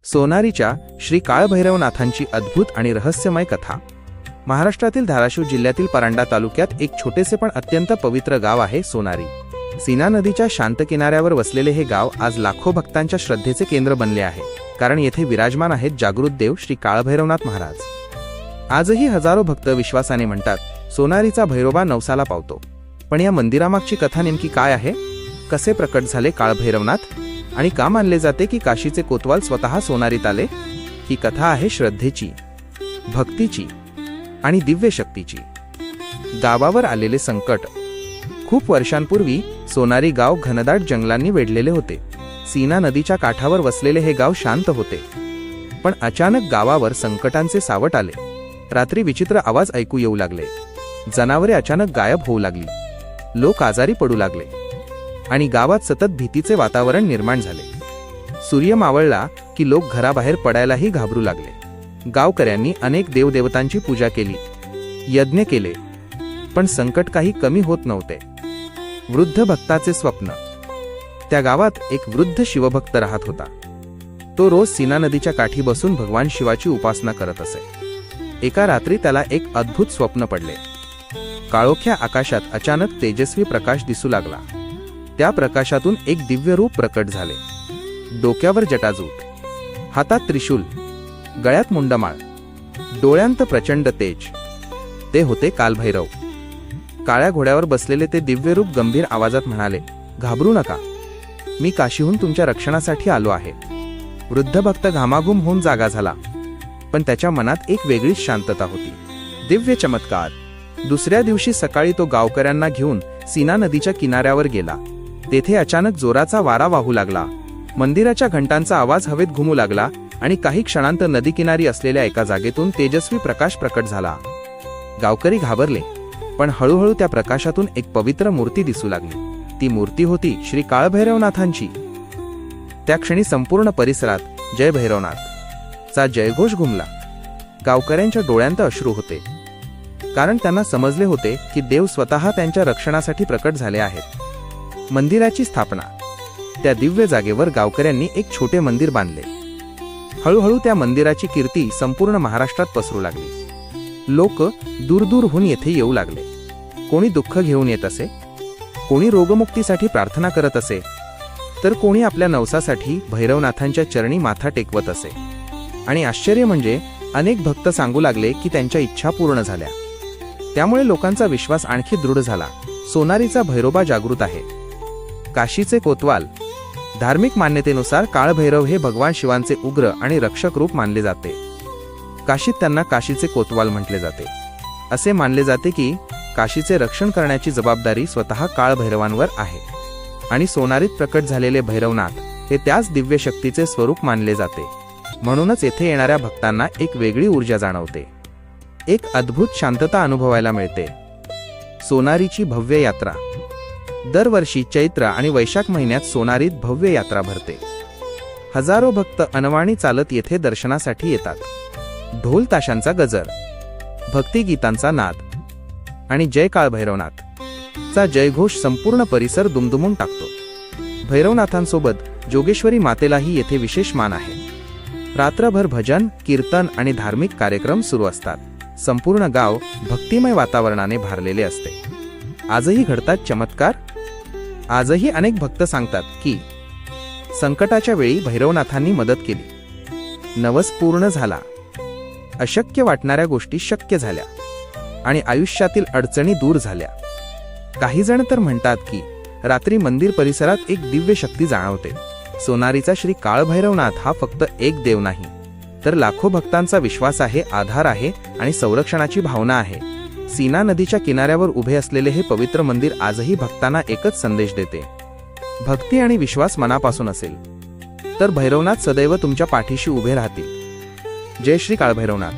सोनारीच्या श्री काळभैरवनाथांची अद्भुत आणि रहस्यमय कथा। महाराष्ट्रातील धाराशिव जिल्ह्यातील परांडा तालुक्यात एक छोटेसे पण अत्यंत पवित्र गाव आहे सोनारी। सीना नदीच्या शांत किनाऱ्यावर वसलेले हे गाव आज लाखो भक्तांच्या श्रद्धेचे केंद्र बनले आहे, कारण येथे विराजमान आहेत जागृत देव श्री काळभैरवनाथ महाराज। आजही हजारो भक्त विश्वासाने म्हणतात, सोनारीचा भैरोबा नवसाला पावतो। पण या मंदिरामागची कथा नेमकी काय आहे? कसे प्रकट झाले काळभैरवनाथ आणि का मानले जाते की काशीचे कोतवाल स्वतः सोनारीत आले? ही कथा आहे श्रद्धेची, भक्तीची आणि दिव्य शक्तीची। गावावर आलेले संकट। खूप वर्षांपूर्वी सोनारी गाव घनदाट जंगलांनी वेढलेले होते। सीना नदीच्या काठावर वसलेले हे गाव शांत होते, पण अचानक गावावर संकटांचे सावट आले। रात्री विचित्र आवाज ऐकू येऊ लागले, जनावरे अचानक गायब होऊ लागली, लोक आजारी पडू लागले आणि गावात सतत भीतीचे वातावरण निर्माण झाले। सूर्य मावळला की लोक घराबाहेर पडायलाही घाबरू लागले। गावकऱ्यांनी अनेक देवदेवतांची पूजा केली, यज्ञ केले, पण संकट काही कमी होत नव्हते। वृद्ध भक्ताचे स्वप्न। त्या गावात एक वृद्ध शिवभक्त राहत होता। तो रोज सीना नदीच्या काठी बसून भगवान शिवाची उपासना करत असे। एका रात्री त्याला एक अद्भुत स्वप्न पडले। काळोख्या आकाशात अचानक तेजस्वी प्रकाश दिसू लागला। त्या प्रकाशातून एक दिव्य रूप प्रकट झाले। डोक्यावर जटाजूट, हातात त्रिशूल, गळ्यात मुंडमाळ, डोळ्यांत प्रचंड तेज। ते होते कालभैरव। काळ्या घोड्यावर बसलेले ते दिव्य रूप गंभीर आवाजात म्हणाले, घाबरू नका, मी काशीहून तुमच्या रक्षणासाठी आलो आहे। वृद्ध भक्त घामाघूम होऊन जागा झाला, पण त्याच्या मनात एक वेगळीच शांतता होती। दिव्य चमत्कार। दुसऱ्या दिवशी सकाळी तो गावकऱ्यांना घेऊन सीना नदीच्या किनाऱ्यावर गेला। तेथे अचानक जोराचा वारा वाहू लागला, मंदिराच्या घंटांचा आवाज हवेत घुमू लागला आणि काही क्षणांत नदी किनारी असलेल्या एका जागेतून तेजस्वी प्रकाश प्रकट झाला। गावकरी घाबरले, पण हळूहळू त्या प्रकाशातून एक पवित्र मूर्ती दिसू लागली। ती मूर्ती होती श्री काळभैरवनाथांची। त्या क्षणी संपूर्ण परिसरात जय भैरवनाथ चा जयघोष घुमला। गावकऱ्यांच्या डोळ्यांत अश्रू होते, कारण त्यांना समजले होते की देव स्वतः त्यांच्या रक्षणासाठी प्रकट झाले आहेत। मंदिराची स्थापना। त्या दिव्य जागेवर गावकऱ्यांनी एक छोटे मंदिर बांधले। हळूहळू त्या मंदिराची कीर्ती संपूर्ण महाराष्ट्रात पसरू लागली। लोक दूरदूरहून येथे येऊ लागले। कोणी दुःख घेऊन येत असे, कोणी रोगमुक्तीसाठी प्रार्थना करत असे, तर कोणी आपल्या नवसासाठी भैरवनाथांच्या चरणी माथा टेकवत असे। आणि आश्चर्य म्हणजे अनेक भक्त सांगू लागले की त्यांच्या इच्छा पूर्ण झाल्या। त्यामुळे लोकांचा विश्वास आणखी दृढ झाला। सोनारीचा भैरोबा जागृत आहे। काशीचे कोतवाल। धार्मिक मान्यतेनुसार काळभैरव हे भगवान शिवांचे उग्र आणि रक्षक रूप मानले जाते। काशीत त्यांना काशीचे कोतवाल म्हटले जाते। असे मानले जाते की काशीचे रक्षण करण्याची जबाबदारी स्वतः काळभैरवांवर आहे आणि सोनारीत प्रकट झालेले भैरवनाथ हे त्याच दिव्य शक्तीचे स्वरूप मानले जाते। म्हणूनच येथे येणाऱ्या भक्तांना एक वेगळी ऊर्जा जाणवते, एक अद्भुत शांतता अनुभवायला मिळते। सोनारीची भव्य यात्रा। दरवर्षी चैत्र आणि वैशाख महिन्यात सोनारीत भव्य यात्रा भरते। हजारो भक्त अनवाणी चालत येथे दर्शनासाठी येतात। ढोल ताशांचा गजर, भक्तिगीतांचा नाद आणि जय काळभैरवनाथ चा जयघोष संपूर्ण परिसर दुमदुमून टाकतो। भैरवनाथांसोबत जोगेश्वरी मातेलाही येथे विशेष मान आहे। रात्रभर भजन, कीर्तन आणि धार्मिक कार्यक्रम सुरू असतात। संपूर्ण गाव भक्तिमय वातावरणाने भारलेले असते। आजही घडतात चमत्कार। आजही अनेक भक्त सांगतात की संकटाच्या वेळी भैरवनाथांनी मदत केली, नवस पूर्ण झाला, अशक्य वाटणाऱ्या गोष्टी शक्य झाल्या आणि आयुष्यातील अडचणी दूर झाल्या। काही जण तर म्हणतात की रात्री मंदिर परिसरात एक दिव्य शक्ती जाणवते। सोनारीचा श्री काळभैरवनाथ हा फक्त एक देव नाही, तर लाखो भक्तांचा विश्वास आहे, आधार आहे आणि संरक्षणाची भावना आहे। सीना नदीच्या किनाऱ्यावर उभे असलेले हे पवित्र मंदिर आजही भक्तांना एकच संदेश देते, भक्ती आणि विश्वास मनापासून असेल तर भैरवनाथ सदैव तुमच्या पाठीशी उभे राहतील। जय श्री काळभैरवनाथ।